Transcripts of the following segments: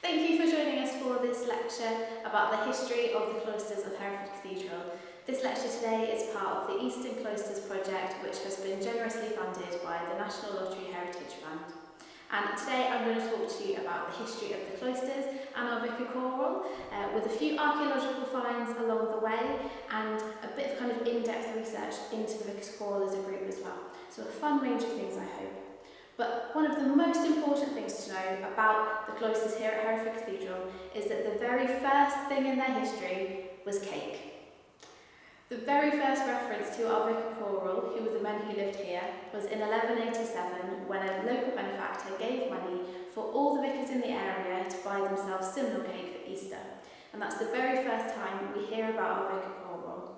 Thank you for joining us for this lecture about the history of the cloisters of Hereford Cathedral. This lecture today is part of the Eastern Cloisters Project, which has been generously funded by the National Lottery Heritage Fund. And today I'm going to talk to you about the history of the cloisters and our vicar choral, with a few archaeological finds along the way and a bit of kind of in-depth research into the vicar's choral as a group as well. So a fun range of things, I hope. But one of the most important things to know about the cloisters here at Hereford Cathedral is that the very first thing in their history was cake. The very first reference to our vicar choral, who were the men who lived here, was in 1187 when a local benefactor gave money for all the vicars in the area to buy themselves simnel cake for Easter. And that's the very first time we hear about our vicar choral.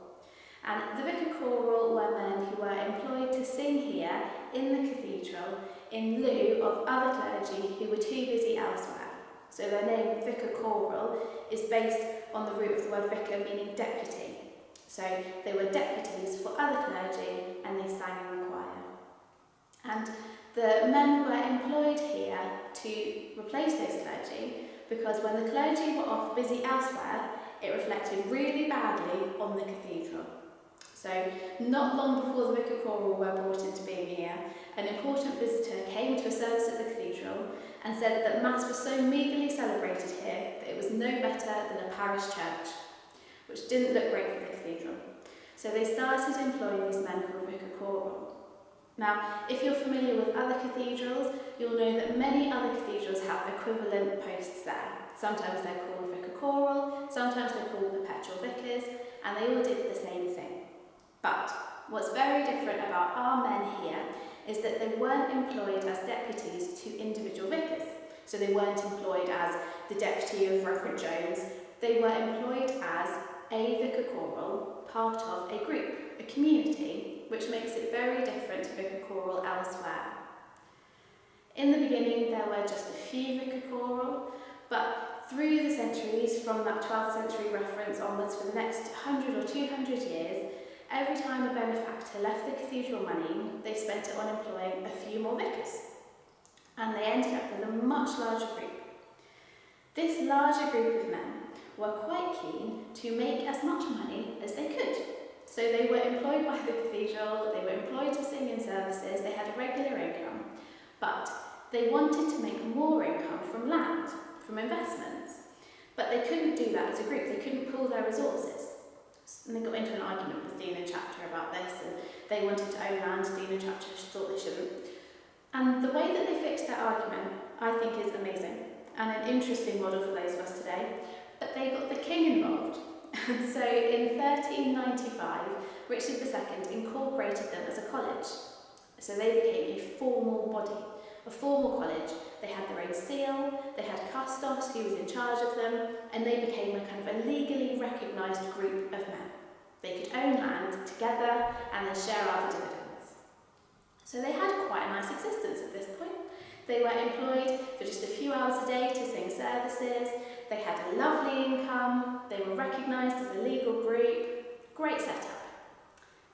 And the vicar choral were men who were employed to sing here in the cathedral in lieu of other clergy who were too busy elsewhere. So their name, vicar choral, is based on the root of the word vicar, meaning deputy. So they were deputies for other clergy and they sang in the choir. And the men were employed here to replace those clergy because when the clergy were off busy elsewhere, it reflected really badly on the cathedral. So not long before the vicar choral were brought into being here, an important visitor came to a service at the cathedral and said that Mass was so meagrely celebrated here that it was no better than a parish church, which didn't look great for the cathedral. So they started employing these men called vicar choral. Now, if you're familiar with other cathedrals, you'll know that many other cathedrals have equivalent posts there. Sometimes they're called vicar choral, sometimes they're called perpetual vicars, and they all did the same thing. But what's very different about our men here is that they weren't employed as deputies to individual vicars. So they weren't employed as the deputy of Reverend Jones. They were employed as a vicar choral, part of a group, a community, which makes it very different to vicar choral elsewhere. In the beginning, there were just a few vicar choral, but through the centuries, from that 12th century reference onwards for the next 100 or 200 years, every time a benefactor left the cathedral money, they spent it on employing a few more vicars. And they ended up with a much larger group. This larger group of men were quite keen to make as much money as they could. So they were employed by the cathedral, they were employed to sing in services, they had a regular income, but they wanted to make more income from land, from investments. But they couldn't do that as a group, they couldn't pool their resources. And they got into an argument with Dean and Chapter about this, and they wanted to own land, Dean and Chapter thought they shouldn't. And the way that they fixed their argument, I think, is amazing, and an interesting model for those of us today. But they got the king involved. And so in 1395, Richard II incorporated them as a college. So they became a formal body, a formal college. They had their own seal, they had custos who was in charge of them, and they became a kind of a legally recognised group of men. They could own land together and then share out the dividends. So they had quite a nice existence at this point. They were employed for just a few hours a day to sing services, they had a lovely income, they were recognised as a legal group. Great setup.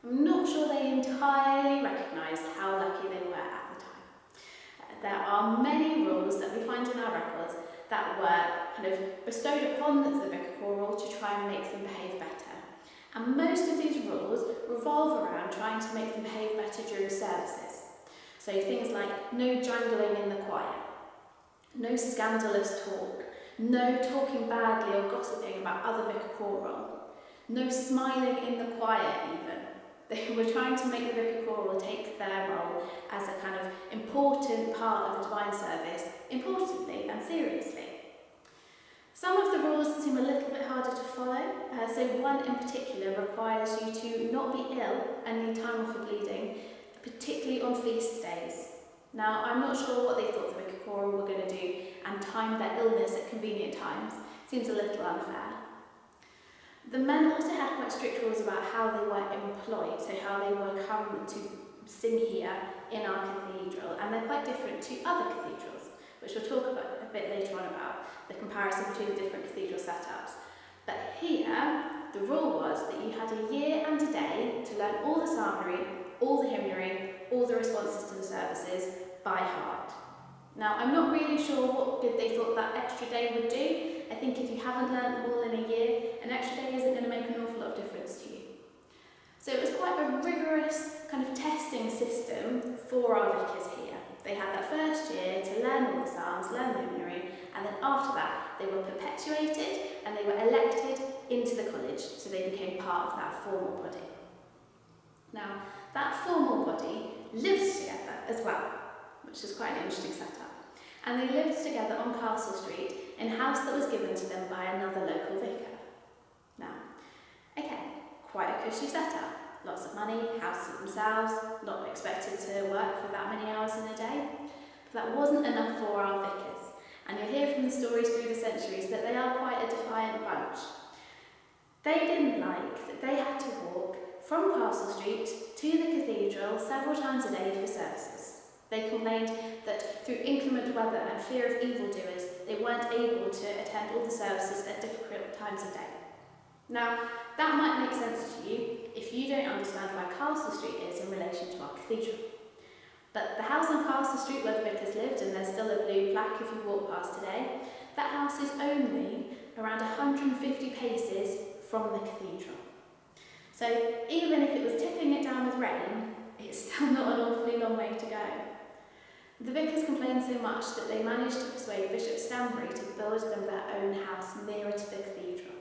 I'm not sure they entirely recognised how lucky they were at the time. There are many rules that we find in our records that were kind of bestowed upon the vicar choral to try and make them behave better. And most of these rules revolve around trying to make them behave better during services. So things like no jangling in the choir, no scandalous talk, no talking badly or gossiping about other vicar choral, no smiling in the choir even. They were trying to make the vicar choral take their role as a kind of important part of the divine service, importantly and seriously. Some of the rules seem a little bit harder to follow, so one in particular requires you to not be ill and need time off for bleeding, particularly on feast days. Now, I'm not sure what they thought the vicar choral were going to do and time their illness at convenient times. Seems a little unfair. The men also had quite strict rules about how they were employed, so how they were come to sing here in our cathedral, and they're quite different to other cathedrals, which we'll talk about a bit later on about the comparison between the different cathedral setups. But here, the rule was that you had a year and a day to learn all the psalmody, all the hymnary, all the responses to the services by heart. Now, I'm not really sure what good they thought that extra day would do. I think if you haven't learnt them all in a year, an extra day isn't going to make an awful lot of difference to you. So it was quite a rigorous kind of testing system for our vicars here. They had that first year to learn all the psalms, learn the hymnary, and then after that they were perpetuated and they were elected into the college, so they became part of that formal body. Now, that formal body lives together as well, which is quite an interesting setup. And they lived together on Castle Street in a house that was given to them by another local vicar. Now, okay, quite a cushy setup. Lots of money, house to themselves, not expected to work for that many hours in a day. But that wasn't enough for our vicars. And you'll hear from the stories through the centuries that they are quite a defiant bunch. They didn't like that they had to walk from Castle Street to the cathedral several times a day for services. They complained that through inclement weather and fear of evildoers, they weren't able to attend all the services at difficult times of day. Now, that might make sense to you if you don't understand where Castle Street is in relation to our cathedral. But the house on Castle Street where the vicars lived, and there's still a blue plaque if you walk past today, that house is only around 150 paces from the cathedral. So even if it was tipping it down with rain, it's still not an awfully long way to go. The vicars complained so much that they managed to persuade Bishop Stanbury to build them their own house nearer to the cathedral.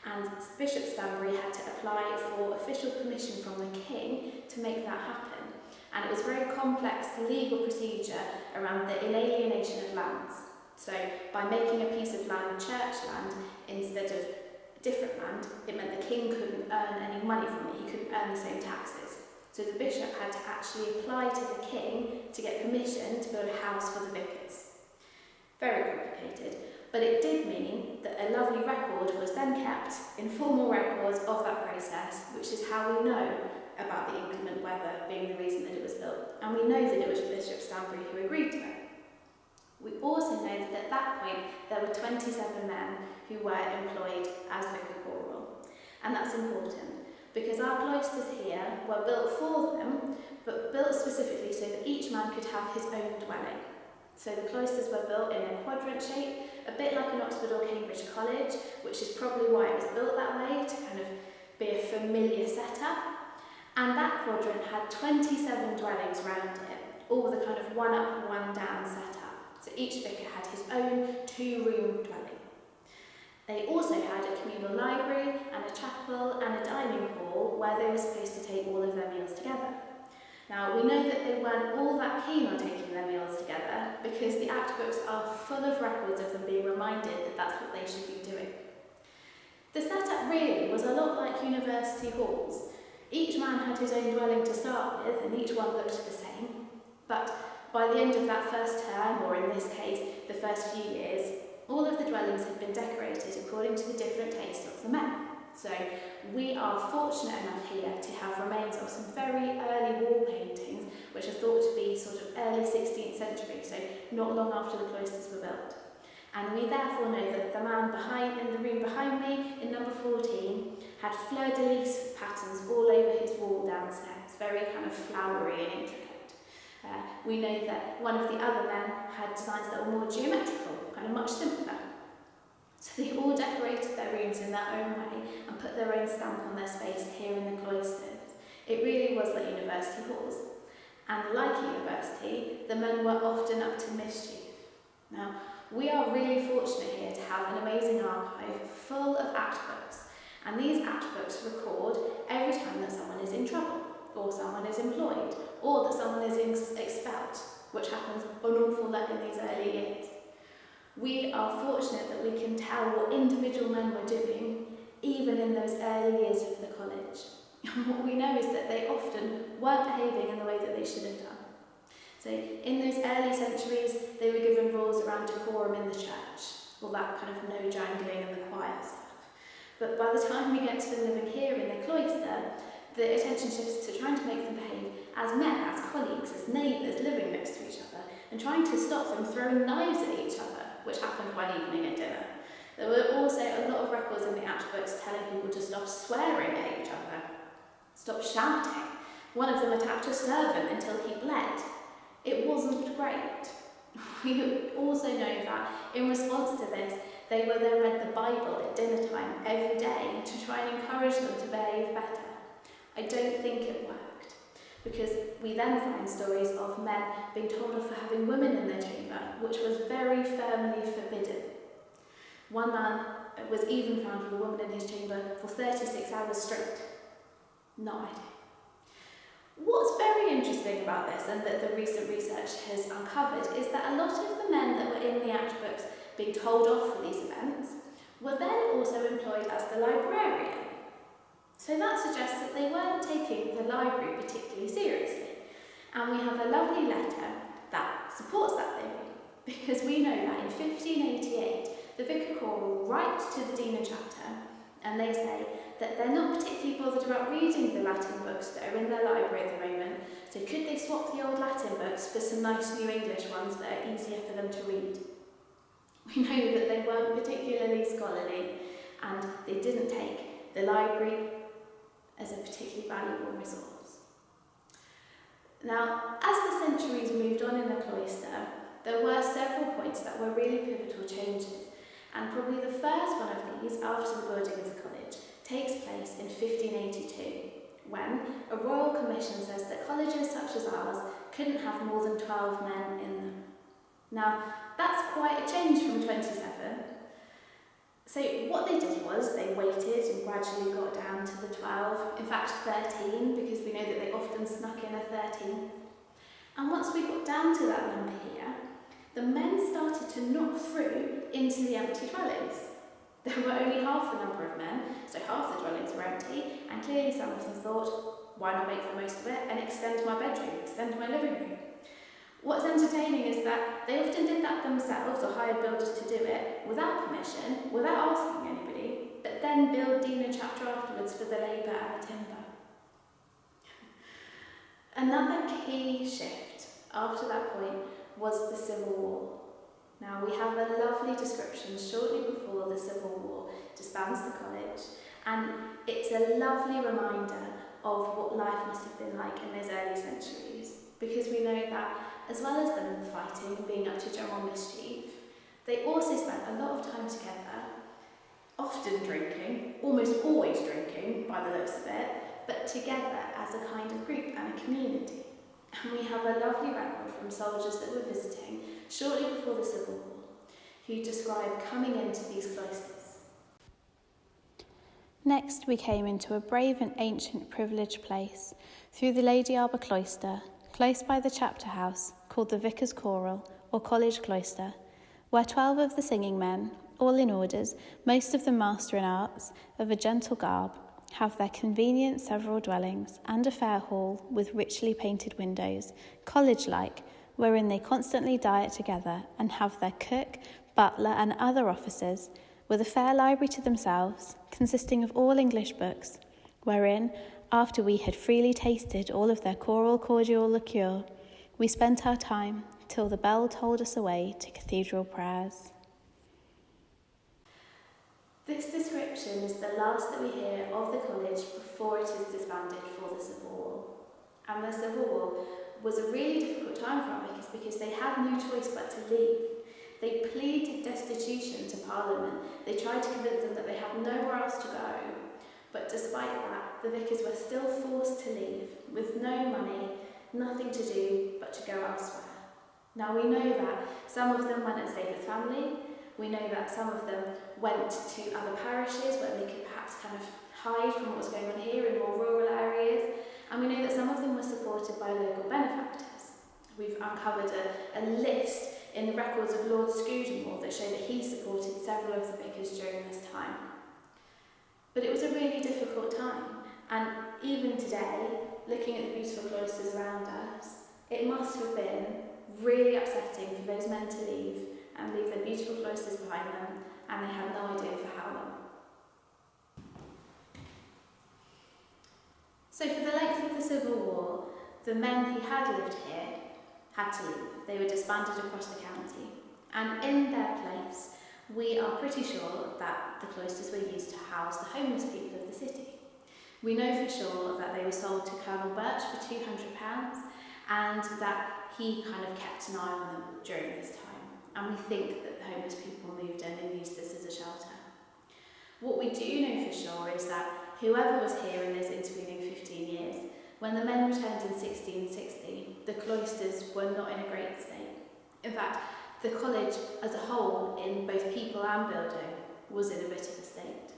And Bishop Stanbury had to apply for official permission from the king to make that happen. And it was a very complex legal procedure around the inalienation of lands. So by making a piece of land church land instead of different land, it meant the king couldn't earn any money from it, he couldn't earn the same taxes. So the bishop had to actually apply to the king to get permission to build a house for the vicars. Very complicated, but it did mean that a lovely record was then kept in formal records of that process, which is how we know about the inclement weather being the reason that it was built, and we know that it was Bishop Stanbury who agreed to it. We also know that at that point there were 27 men who were employed as vicar choral, and that's important because our cloisters here were built for them, but built specifically so that each man could have his own dwelling. So the cloisters were built in a quadrant shape, a bit like an Oxford or Cambridge college, which is probably why it was built that way, to kind of be a familiar setup. And that quadrant had 27 dwellings around it, all with a kind of one up, one down setup. So each vicar had his own 2-room dwelling. They also had a communal library and a chapel and a dining hall where they were supposed to take all of their meals together. Now, we know that they weren't all that keen on taking their meals together because the Act books are full of records of them being reminded that that's what they should be doing. The setup really was a lot like university halls. Each man had his own dwelling to start with, and each one looked the same. But by the end of that first term, or in this case, the first few years, all of the dwellings had been decorated according to the different tastes of the men. So we are fortunate enough here to have remains of some very early wall paintings, which are thought to be sort of early 16th century, so not long after the cloisters were built. And we therefore know that the man in the room behind me, in number 14, had fleur-de-lis patterns all over his wall downstairs, very kind of flowery and intricate. We know that one of the other men had designs that were more geometrical, kind of much simpler. So they all decorated their rooms in their own way and put their own stamp on their space here in the cloisters. It really was like university halls. And like university, the men were often up to mischief. Now, we are really fortunate here to have an amazing archive full of Act books. And these Act books record every time that someone is in trouble, or someone is employed, or that someone is expelled, which happens an awful lot in these early years. We are fortunate that we can tell what individual men were doing, even in those early years of the college. And what we know is that they often weren't behaving in the way that they should have done. So in those early centuries, they were given rules around decorum in the church, all that kind of no jangling and the choir stuff. But by the time we get to them living here in the cloister, the attention shifts to trying to make them behave as men, as colleagues, as neighbours living next to each other, and trying to stop them throwing knives at each other, which happened one evening at dinner. There were also a lot of records in the Act books telling people to stop swearing at each other, stop shouting. One of them attacked a servant until he bled. It wasn't great. We also know that in response to this, they were then read the Bible at dinner time every day to try and encourage them to behave better. I don't think it worked, because we then find stories of men being told off for having women in their chamber, which was very firmly forbidden. One man was even found with a woman in his chamber for 36 hours straight. No idea. What's very interesting about this, and that the recent research has uncovered, is that a lot of the men that were in the Act books being told off for these events were then also employed as the librarian. So that suggests that they weren't taking the library particularly seriously. And we have a lovely letter that supports that theory, because we know that in 1588 the Vicar Choral write to the Dean and Chapter, and they say that they're not particularly bothered about reading the Latin books that are in their library at the moment, so could they swap the old Latin books for some nice new English ones that are easier for them to read? We know that they weren't particularly scholarly, and they didn't take the library as a particularly valuable resource. Now, as the centuries moved on in the cloister, there were several points that were really pivotal changes, and probably the first one of these, after the building of the college, takes place in 1582, when a royal commission says that colleges such as ours couldn't have more than 12 men in them. Now, that's quite a change from 27. So what they did was they waited and gradually got down to the 12, in fact 13, because we know that they often snuck in a 13. And once we got down to that number here, the men started to knock through into the empty dwellings. There were only half the number of men, so half the dwellings were empty, and clearly some of them thought, why not make the most of it and extend my bedroom, extend my living room? What's entertaining is that they often did that themselves, or hired builders to do it, without permission, without asking anybody, but then billed Dean and Chapter afterwards for the labour and the timber. Another key shift after that point was the Civil War. Now, we have a lovely description shortly before the Civil War disbands the college, and it's a lovely reminder of what life must have been like in those early centuries, because we know that as well as them fighting and being up to general mischief, they also spent a lot of time together, often drinking, almost always drinking by the looks of it, but together as a kind of group and a community. And we have a lovely record from soldiers that were visiting shortly before the Civil War, who describe coming into these cloisters. Next we came into a brave and ancient privileged place, through the Lady Arbor Cloister, close by the chapter house, called the Vicar's Choral, or College Cloister, where 12 of the singing men, all in orders, most of them master in arts, of a gentle garb, have their convenient several dwellings, and a fair hall with richly painted windows, college-like, wherein they constantly diet together, and have their cook, butler, and other officers, with a fair library to themselves, consisting of all English books, wherein, after we had freely tasted all of their choral cordial liqueur, we spent our time till the bell tolled us away to cathedral prayers. This description is the last that we hear of the college before it is disbanded for the Civil War. And the Civil War was a really difficult time for our vicars because they had no choice but to leave. They pleaded destitution to Parliament. They tried to convince them that they had nowhere else to go. But despite that, the vicars were still forced to leave, with no money, nothing to do but to go elsewhere. Now we know that some of them went and stayed with family. We know that some of them went to other parishes where they could perhaps kind of hide from what was going on here in more rural areas. And we know that some of them were supported by local benefactors. We've uncovered a list in the records of Lord Scudamore that show that he supported several of the vicars during this time. But it was a really difficult time, and even today, looking at the beautiful cloisters around us, it must have been really upsetting for those men to leave and leave their beautiful cloisters behind them, and they had no idea for how long. So for the length of the Civil War, the men who had lived here had to leave. They were disbanded across the county, and in their place, we are pretty sure that the cloisters were used to house the homeless people of the city. We know for sure that they were sold to Colonel Birch for £200, and that he kind of kept an eye on them during this time, and we think that the homeless people moved in and used this as a shelter. What we do know for sure is that whoever was here in those intervening 15 years, when the men returned in 1660, the cloisters were not in a great state. In fact, the college as a whole, in both people and building, was in a bit of a state.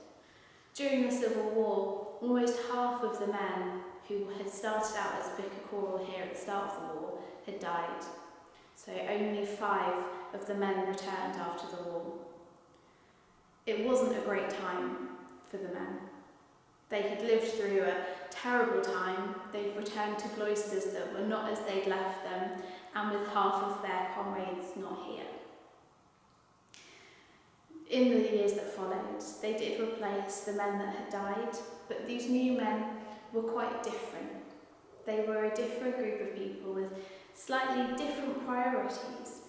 During the Civil War, almost half of the men who had started out as vicar choral here at the start of the war had died. So only 5 of the men returned after the war. It wasn't a great time for the men. They had lived through a terrible time. They'd returned to cloisters that were not as they'd left them, and with half of their comrades not here. In the years that followed, they did replace the men that had died, but these new men were quite different. They were a different group of people with slightly different priorities.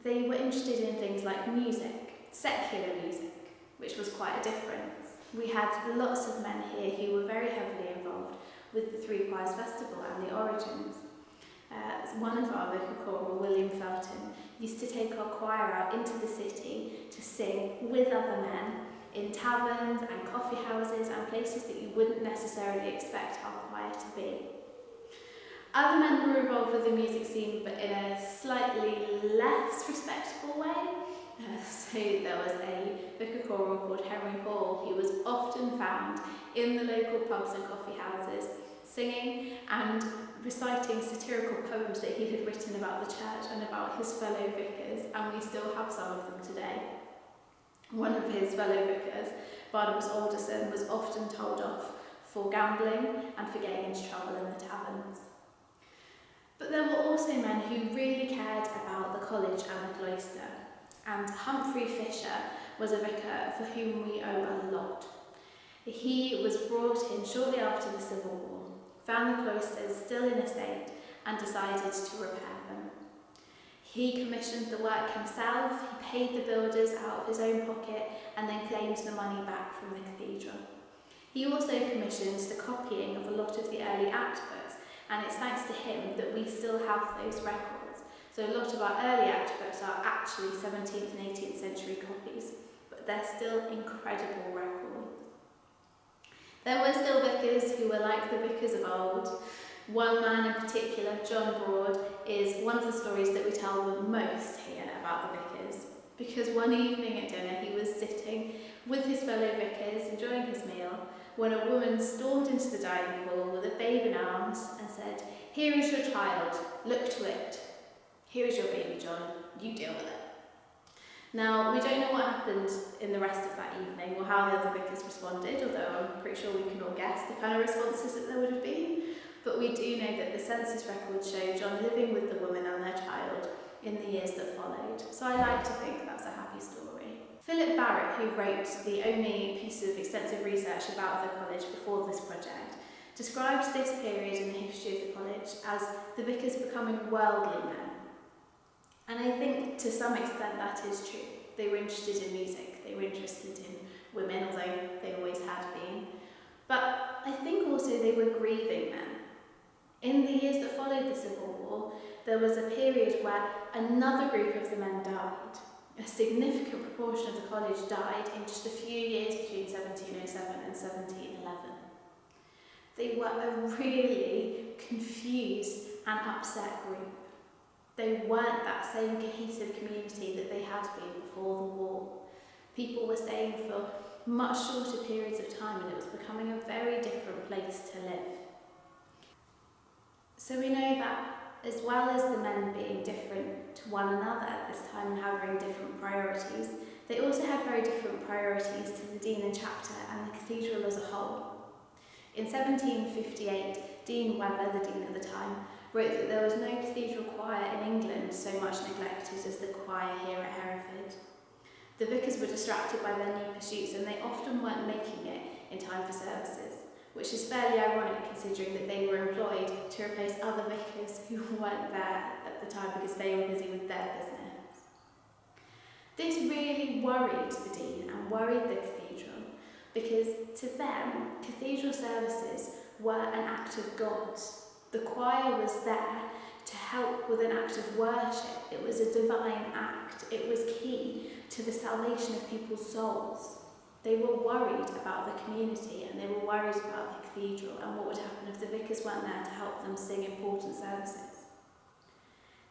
They were interested in things like music, secular music, which was quite a difference. We had lots of men here who were very heavily involved with the Three Choirs Festival and the Origins. One of our vicar choral, William Felton, used to take our choir out into the city to sing with other men in taverns and coffee houses and places that you wouldn't necessarily expect our choir to be. Other men were involved with the music scene, but in a slightly less respectable way. So there was a vicar choral called Henry Hall, who was often found in the local pubs and coffee houses, singing and reciting satirical poems that he had written about the church and about his fellow vicars, and we still have some of them today. One of his fellow vicars, Barnabas Alderson, was often told off for gambling and for getting into trouble in the taverns. But there were also men who really cared about the college and the cloister, and Humphrey Fisher was a vicar for whom we owe a lot. He was brought in shortly after the Civil War, found the cloisters still in a state, and decided to repair them. He commissioned the work himself, he paid the builders out of his own pocket, and then claimed the money back from the cathedral. He also commissioned the copying of a lot of the early act books, and it's thanks to him that we still have those records. So a lot of our early act books are actually 17th and 18th century copies, but they're still incredible records. There were still vicars who were like the vicars of old. One man in particular, John Broad, is one of the stories that we tell the most here about the vicars, because one evening at dinner he was sitting with his fellow vicars enjoying his meal when a woman stormed into the dining hall with a babe in arms and said, "Here is your child, look to it. Here is your baby, John, you deal with it." Now, we don't know what happened in the rest of that evening or how the other vicars responded, although I'm pretty sure we can all guess the kind of responses that there would have been. But we do know that the census records show John living with the woman and their child in the years that followed. So I like to think that's a happy story. Philip Barrett, who wrote the only piece of extensive research about the college before this project, describes this period in the history of the college as the vicars becoming worldly men. And I think to some extent that is true. They were interested in music, they were interested in women, although they always had been. But I think also they were grieving men. In the years that followed the Civil War, there was a period where another group of the men died. A significant proportion of the college died in just a few years between 1707 and 1711. They were a really confused and upset group. They weren't that same cohesive community that they had been before the war. People were staying for much shorter periods of time, and it was becoming a very different place to live. So we know that as well as the men being different to one another at this time and having different priorities, they also had very different priorities to the dean and chapter and the cathedral as a whole. In 1758, Dean Webber, the dean at the time, wrote that there was no cathedral choir in England so much neglected as the choir here at Hereford. The vicars were distracted by their new pursuits, and they often weren't making it in time for services, which is fairly ironic considering that they were employed to replace other vicars who weren't there at the time because they were busy with their business. This really worried the dean and worried the cathedral, because to them, cathedral services were an act of God. The choir was there to help with an act of worship. It was a divine act. It was key to the salvation of people's souls. They were worried about the community, and they were worried about the cathedral and what would happen if the vicars weren't there to help them sing important services.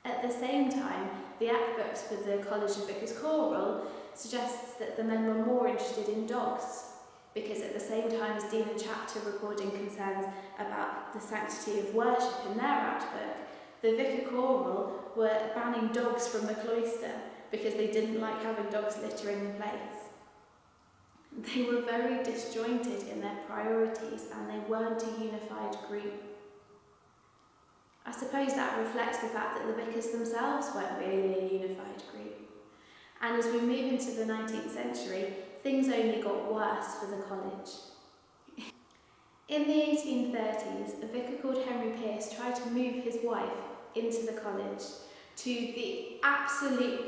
At the same time, the Act books for the College of Vicars Choral suggests that the men were more interested in dogs, because at the same time as Dean and Chapter recording concerns about the sanctity of worship in their Act book, the Vicar Choral were banning dogs from the cloister because they didn't like having dogs littering the place. They were very disjointed in their priorities, and they weren't a unified group. I suppose that reflects the fact that the vicars themselves weren't really a unified group. And as we move into the 19th century, things only got worse for the college. In the 1830s, a vicar called Henry Pierce tried to move his wife into the college, to the absolute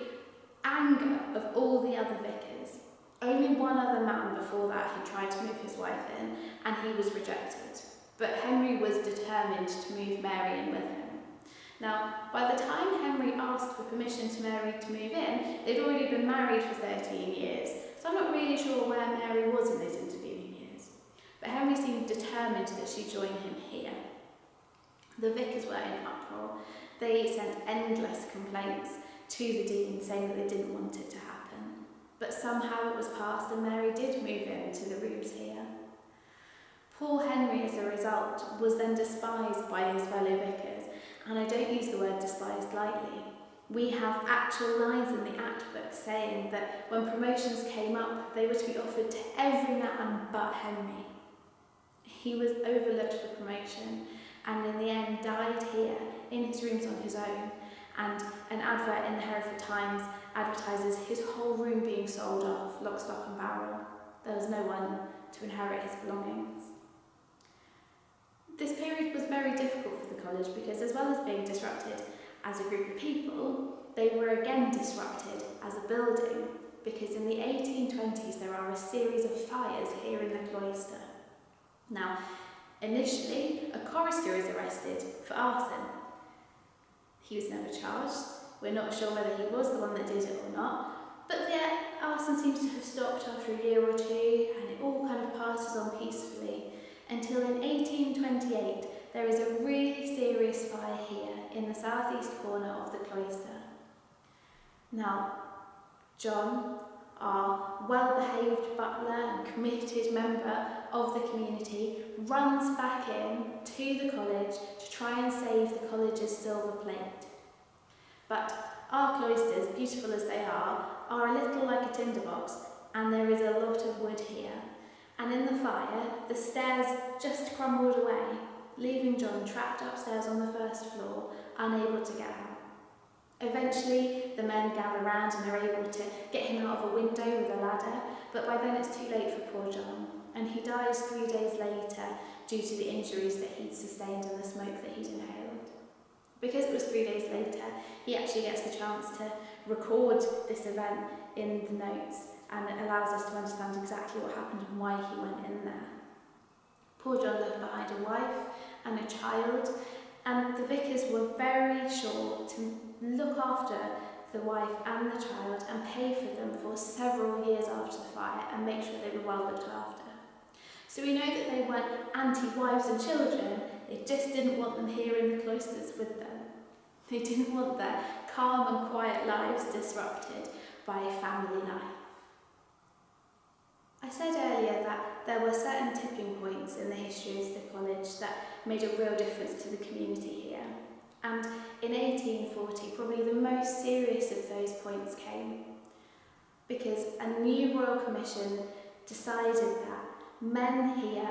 anger of all the other vicars. Only one other man before that had tried to move his wife in, and he was rejected. But Henry was determined to move Mary in with him. Now, by the time Henry asked for permission to Mary to move in, they'd already been married for 13 years, so I'm not really sure where Mary was in those intervening years. But Henry seemed determined that she join him here. The vicars were in uproar. They sent endless complaints to the dean saying that they didn't want it to happen. But somehow it was passed, and Mary did move into the rooms here. Poor Henry, as a result, was then despised by his fellow vicars, and I don't use the word despised lightly. We have actual lines in the Act book saying that when promotions came up, they were to be offered to every man but Henry. He was overlooked for promotion, and in the end died here in his rooms on his own, and an advert in the Hereford Times advertises his whole room being sold off, lock, stock and barrel. There was no one to inherit his belongings. This period was very difficult for the college because, as well as being disrupted as a group of people, they were again disrupted as a building, because in the 1820s there are a series of fires here in the cloister. Now, initially, a chorister is arrested for arson. He was never charged. We're not sure whether he was the one that did it or not, but the arson seems to have stopped after a year or two, and it all kind of passes on peacefully, until in 1828 there is a really serious fire here in the southeast corner of the cloister. Now, John, our well-behaved butler and committed member of the community, runs back in to the college to try and save the college's silver plate. But our cloisters, beautiful as they are a little like a tinderbox, and there is a lot of wood here. And in the fire, the stairs just crumbled away, leaving John trapped upstairs on the first floor, unable to get out. Eventually, the men gather round and are able to get him out of a window with a ladder, but by then it's too late for poor John, and he dies 3 days later due to the injuries that he'd sustained and the smoke that he'd inhaled. Because it was 3 days later, he actually gets the chance to record this event in the notes, and it allows us to understand exactly what happened and why he went in there. Poor John left behind a wife and a child, and the vicars were very sure to look after the wife and the child and pay for them for several years after the fire and make sure they were well looked after. So we know that they weren't anti-wives and children, they just didn't want them here in the cloisters with them. They didn't want their calm and quiet lives disrupted by family life. I said earlier that there were certain tipping points in the history of the college that made a real difference to the community here. And in 1840, probably the most serious of those points came because a new Royal Commission decided that men here,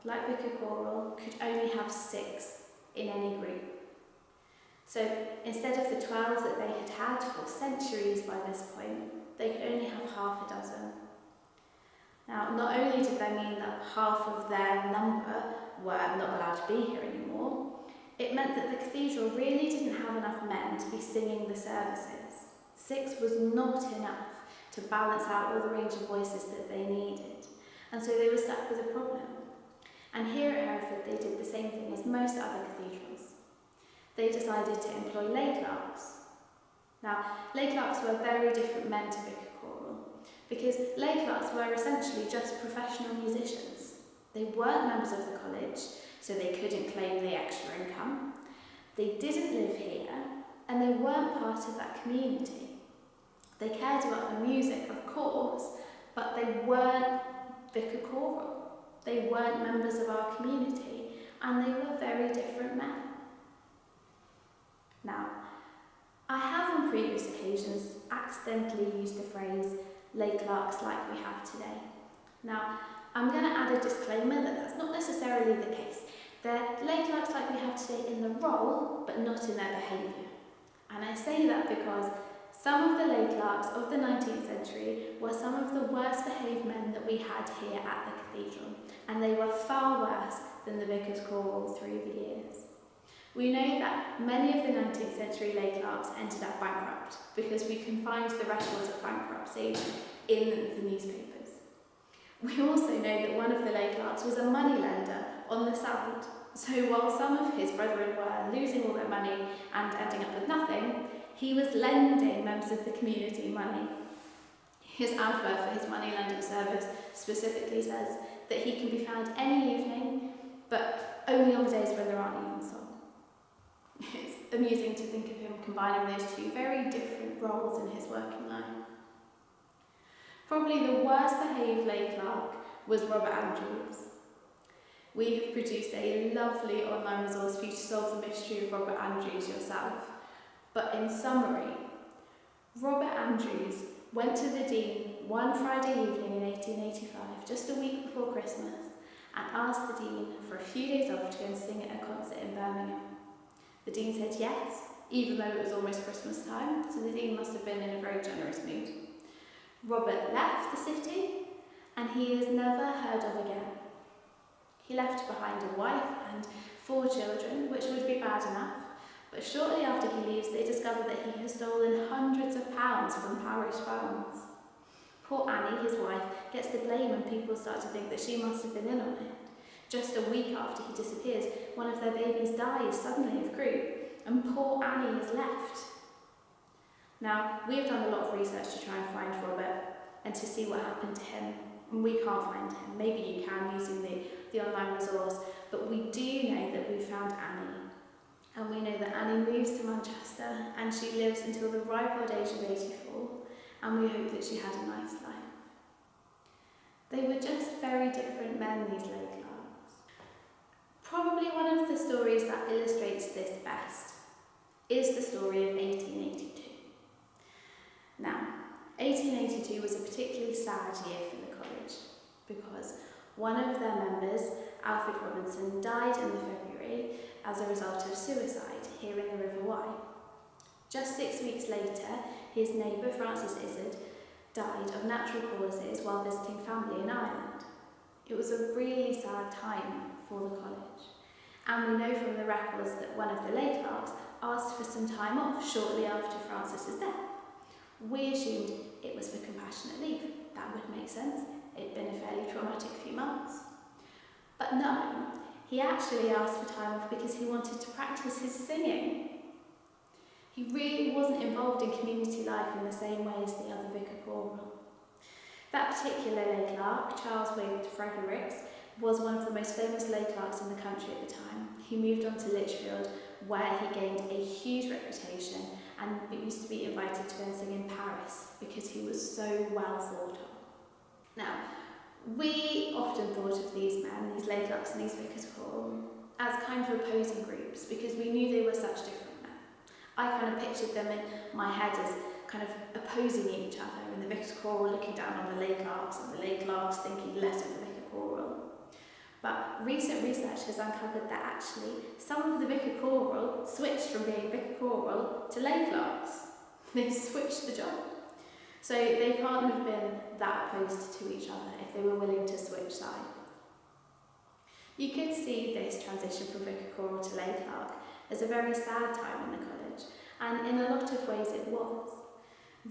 like Vicar Choral, could only have 6 in any group. So instead of the 12 that they had had for centuries by this point, they could only have half a dozen. Now, not only did that mean that half of their number were not allowed to be here anymore, it meant that the cathedral really didn't have enough men to be singing the services. 6 was not enough to balance out all the range of voices that they needed, and so they were stuck with a problem. And here at Hereford they did the same thing as most other cathedrals. they decided to employ lay clerks. Now, lay clerks were very different men to vicar choral, because lay clerks were essentially just professional musicians. They weren't members of the college, so they couldn't claim the extra income. They didn't live here, and they weren't part of that community. They cared about the music, of course, but they weren't vicar choral. They weren't members of our community, and they were very different men. Now, I have on previous occasions accidentally used the phrase lay clerks like we have today. Now, I'm going to add a disclaimer that that's not necessarily the case. They're lay clerks like we have today in the role, but not in their behaviour. And I say that because some of the lay clerks of the 19th century were some of the worst behaved men that we had here at the cathedral, and they were far worse than the vicars choral through the years. We know that many of the 19th century lay clerks ended up bankrupt because we can find the records of bankruptcy in the newspapers. We also know that one of the lay clerks was a moneylender on the side. So while some of his brethren were losing all their money and ending up with nothing, he was lending members of the community money. His advert for his money lending service specifically says that he can be found any evening, but only on the days when there aren't evensong. It's amusing to think of him combining those two very different roles in his working life. Probably the worst behaved lay clerk was Robert Andrews. We have produced a lovely online resource for you to solve the mystery of Robert Andrews yourself. But in summary, Robert Andrews went to the Dean one Friday evening in 1885, just a week before Christmas, and asked the Dean for a few days off to go and sing at a concert in Birmingham. The Dean said yes, even though it was almost Christmas time, so the Dean must have been in a very generous mood. Robert left the city, and he is never heard of again. He left behind a wife and 4 children, which would be bad enough, but shortly after he leaves, they discover that he has stolen hundreds of pounds from parish funds. Poor Annie, his wife, gets the blame and people start to think that she must have been in on it. Just a week after he disappears, one of their babies dies suddenly of croup, and poor Annie is left. Now, we have done a lot of research to try and find Robert and to see what happened to him, and we can't find him. Maybe you can using the online resource, but we do know that we found Annie. And we know that Annie moves to Manchester and she lives until the ripe old age of 84, and we hope that she had a nice life. They were just very different men, these lay clerks. Probably one of the stories that illustrates this best is the story of 1882. Now, 1882 was a particularly sad year for the college because one of their members, Alfred Robinson, died in the February as a result of suicide here in the River Wye. Just 6 weeks later, his neighbour Francis Izzard died of natural causes while visiting family in Ireland. It was a really sad time for the college, and we know from the records that one of the lay clerks asked for some time off shortly after Francis's death. We assumed it was for compassionate leave. That would make sense. It'd been a fairly traumatic few months. But no, he actually asked for time off because he wanted to practice his singing. He really wasn't involved in community life in the same way as the other vicar choral. That particular lay clerk, Charles Wade Fredericks, was one of the most famous lay clerks in the country at the time. He moved on to Lichfield, where he gained a huge reputation and used to be invited to go and sing in Paris because he was so well thought of. Now, we often thought of these men, these lay clerks and these vicars choral, as kind of opposing groups because we knew they were such different men. I kind of pictured them in my head as kind of opposing each other, and the vicars choral looking down on the lay clerks and the lay clerks thinking less of the vicar choral. But recent research has uncovered that actually some of the vicar choral switched from being vicar choral to lay clerks. They switched the job. So they can't have been that opposed to each other if they were willing to switch sides. You could see this transition from vicar choral to lay clerk as a very sad time in the college, and in a lot of ways it was.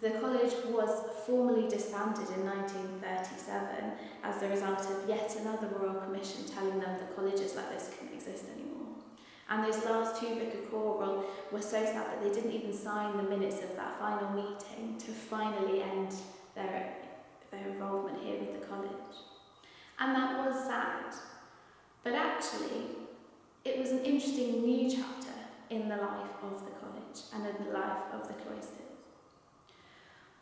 The college was formally disbanded in 1937 as the result of yet another royal commission telling them that colleges like this couldn't exist anymore. And those last two vicar choral were so sad that they didn't even sign the minutes of that final meeting to finally end their involvement here with the college. And that was sad. But actually, it was an interesting new chapter in the life of the college and in the life of the cloisters.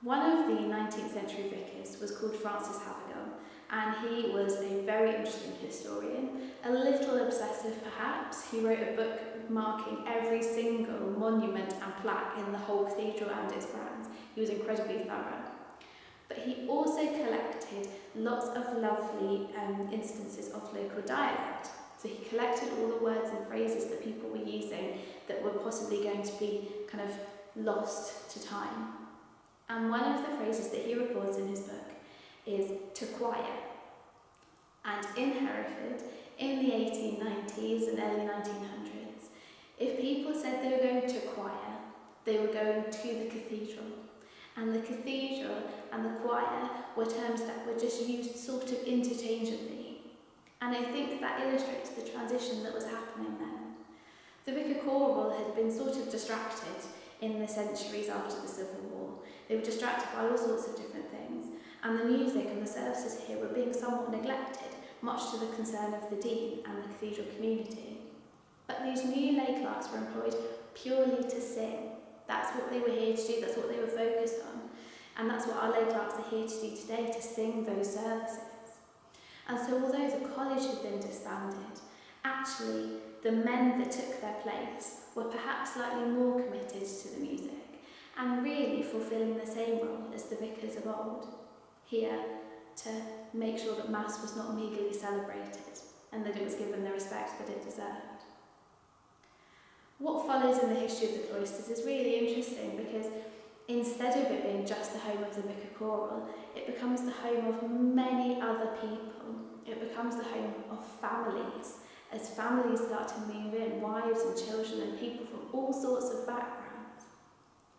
One of the 19th century vicars was called Francis Havergal, and he was a very interesting historian, a little obsessive perhaps. He wrote a book marking every single monument and plaque in the whole cathedral and its grounds. He was incredibly thorough. But he also collected lots of lovely instances of local dialect. So he collected all the words and phrases that people were using that were possibly going to be kind of lost to time. And one of the phrases that he records in his book is to choir. And in Hereford, in the 1890s and early 1900s, if people said they were going to choir, they were going to the cathedral. And the cathedral and the choir were terms that were just used sort of interchangeably. And I think that illustrates the transition that was happening then. The vicar choral had been sort of distracted in the centuries after the Civil War. They were distracted by all sorts of different things, and the music and the services here were being somewhat neglected, much to the concern of the dean and the cathedral community. But these new lay clerks were employed purely to sing. That's what they were here to do, that's what they were focused on. And that's what our lay clerks are here to do today, to sing those services. And so although the college had been disbanded, actually the men that took their place were perhaps slightly more committed to the music and really fulfilling the same role as the vicars of old, here to make sure that Mass was not meagrely celebrated and that it was given the respect that it deserved. What follows in the history of the cloisters is really interesting because instead of it being just the home of the vicar choral, it becomes the home of many other people. It becomes the home of families, as families start to move in, wives and children and people from all sorts of backgrounds.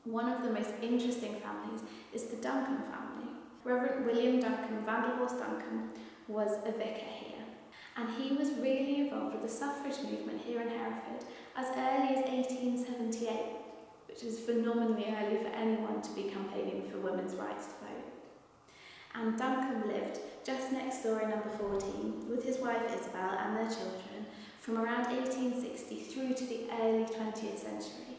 One of the most interesting families is the Duncombe family. Reverend William Duncombe, Vanderhorst Duncombe, was a vicar here, and he was really involved with the suffrage movement here in Hereford as early as 1878, which is phenomenally early for anyone to be campaigning for women's rights to vote. And Duncombe lived just next door in number 14 with his wife Isabel and their children from around 1860 through to the early 20th century.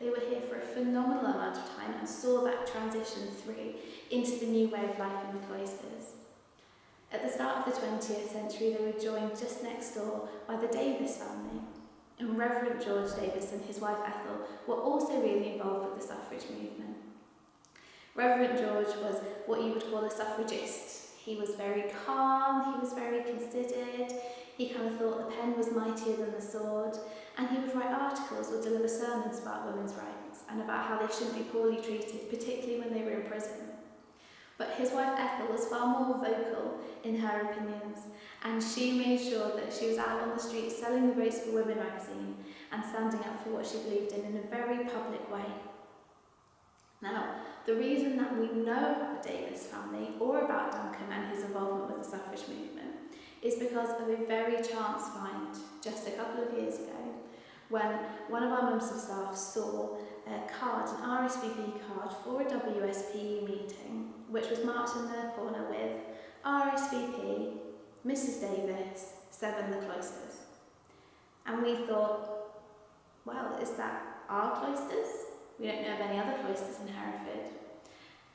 They were here for a phenomenal amount of time and saw that transition through into the new way of life in the cloisters. At the start of the 20th century, they were joined just next door by the Davis family, and Reverend George Davis and his wife Ethel were also really involved with the suffrage movement. Reverend George was what you would call a suffragist. He was very calm, he was very considered, he kind of thought the pen was mightier than the sword, and he would write articles or deliver sermons about women's rights and about how they shouldn't be poorly treated, particularly when they were in prison. But his wife Ethel was far more vocal in her opinions, and she made sure that she was out on the streets selling the Votes for Women magazine and standing up for what she believed in a very public way. Now, the reason that we know about the Davis family or about Duncombe and his involvement with the suffrage movement is because of a very chance find just a couple of years ago when one of our members of staff saw a card, an RSVP card for a WSPE meeting, which was marked in the corner with RSVP, Mrs Davis, 7 the Cloisters. And we thought, well, is that our cloisters? We don't know of any other cloisters in Hereford.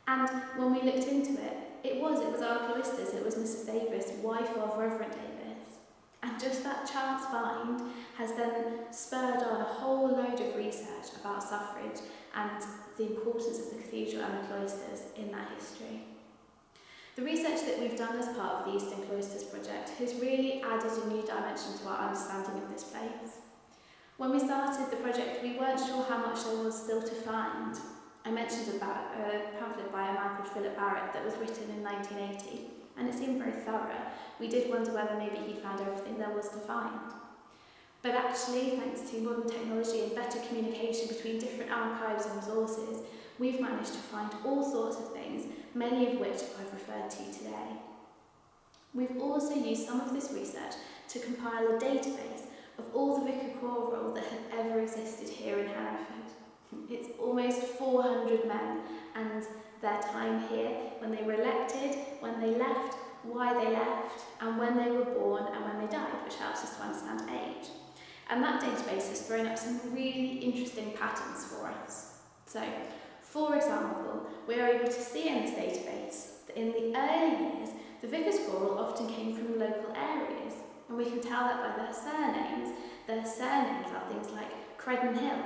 And when we looked into it, it was our cloisters. It was Mrs Davis, wife of Reverend Davis. And just that chance find has then spurred on a whole load of research about suffrage and the importance of the cathedral and the cloisters in that history. The research that we've done as part of the Eastern Cloisters Project has really added a new dimension to our understanding of this place. When we started the project, we weren't sure how much there was still to find. I mentioned about a pamphlet by a man called Philip Barrett that was written in 1980, and it seemed very thorough. We did wonder whether maybe he'd found everything there was to find. But actually, thanks to modern technology and better communication between different archives and resources, we've managed to find all sorts of things, many of which I've referred to today. We've also used some of this research to compile a database Of all the vicar choral that have ever existed here in Hereford, it's almost 400 men, and their time here, when they were elected, when they left, why they left, and when they were born and when they died, which helps us to understand age. And that database has thrown up some really interesting patterns for us. So, for example, we are able to see in this database that in the early years, the vicar's choral often came from local areas, and we can tell that by their surnames. Their surnames are things like Credden Hill,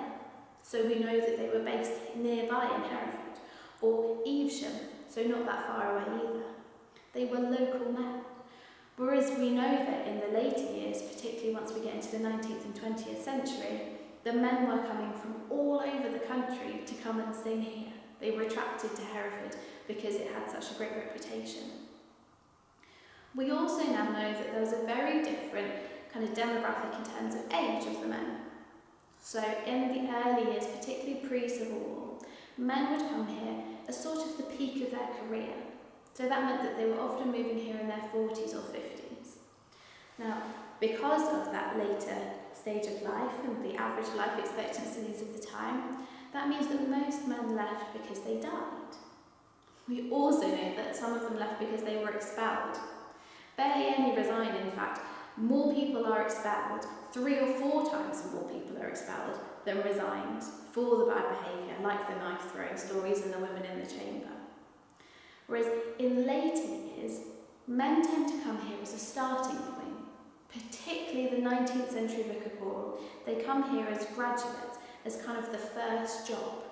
so we know that they were based nearby in Hereford, or Evesham, so not that far away either. They were local men. Whereas we know that in the later years, particularly once we get into the 19th and 20th century, the men were coming from all over the country to come and sing here. They were attracted to Hereford because it had such a great reputation. We also now know that there was a very different kind of demographic in terms of age of the men. So in the early years, particularly pre-Civil War, men would come here as sort of the peak of their career. So that meant that they were often moving here in their 40s or 50s. Now, because of that later stage of life and the average life expectancies of the time, that means that most men left because they died. We also know that some of them left because they were expelled. Barely any resign, in fact. More people are expelled, 3 or 4 times more people are expelled than resigned for the bad behaviour, like the knife-throwing stories and the women in the chamber. Whereas in later years, men tend to come here as a starting point, particularly the 19th century vicar choral. They come here as graduates, as kind of the first job.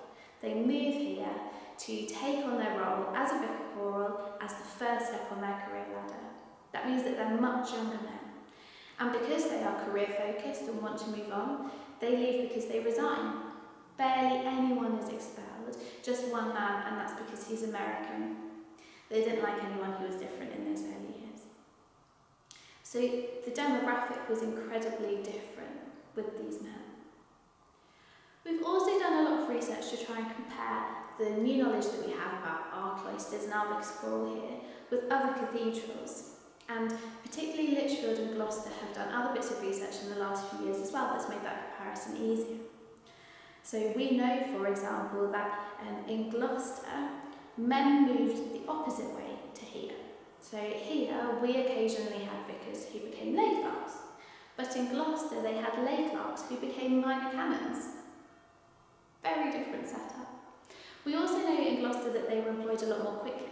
They move here to take on their role as a vicar choral as the first step on their career ladder. That means that they're much younger men. And because they are career focused and want to move on, they leave because they resign. Barely anyone is expelled, just one man, and that's because he's American. They didn't like anyone who was different in those early years. So the demographic was incredibly different with these men. We've also done a lot of research to try and compare the new knowledge that we have about our cloisters and our vicar's choral here with other cathedrals. And particularly Lichfield and Gloucester have done other bits of research in the last few years as well that's made that comparison easier. So we know, for example, that in Gloucester, men moved the opposite way to here. So here, we occasionally had vicars who became lay clerks, but in Gloucester they had lay clerks who became minor canons. Very different setup. We also know in Gloucester that they were employed a lot more quickly.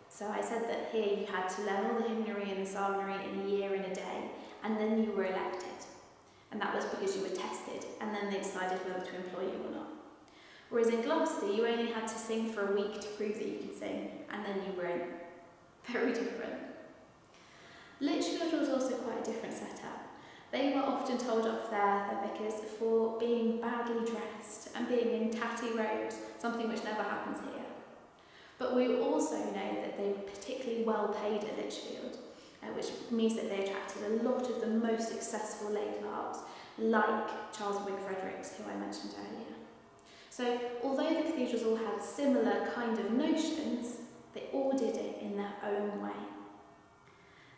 So I said that here you had to learn all the hymnary and the psalmody in a year and a day, and then you were elected. And that was because you were tested, and then they decided whether to employ you or not. Whereas in Gloucester, you only had to sing for a week to prove that you could sing, and then you were in. Very different. Lichfield was also quite a different setup. They were often told off their vicars for being badly dressed and being in tatty robes, something which never happens here. But we also know that they were particularly well paid at Lichfield, which means that they attracted a lot of the most successful lay clerks, like Charles Wigg Fredericks, who I mentioned earlier. So, although the cathedrals all had similar kind of notions, they all did it in their own way.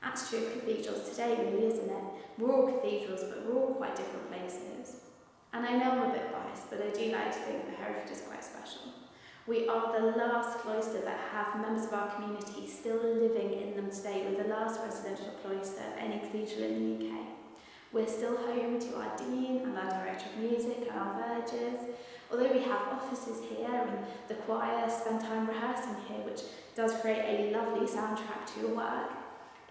That's true of cathedrals today, really, isn't it? We're all cathedrals, but we're all quite different places. And I know I'm a bit biased, but I do like to think that Hereford is quite special. We are the last cloister that have members of our community still living in them today. We're the last residential cloister of any cathedral in the UK. We're still home to our dean and our director of music and our vergers. Although we have offices here and the choir spend time rehearsing here, which does create a lovely soundtrack to your work,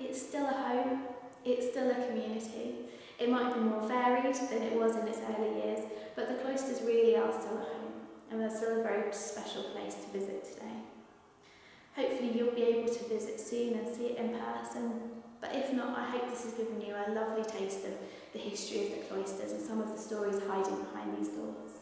it's still a home, it's still a community. It might be more varied than it was in its early years, but the cloisters really are still a home, and they're still a very special place to visit today. Hopefully you'll be able to visit soon and see it in person, but if not, I hope this has given you a lovely taste of the history of the cloisters and some of the stories hiding behind these doors.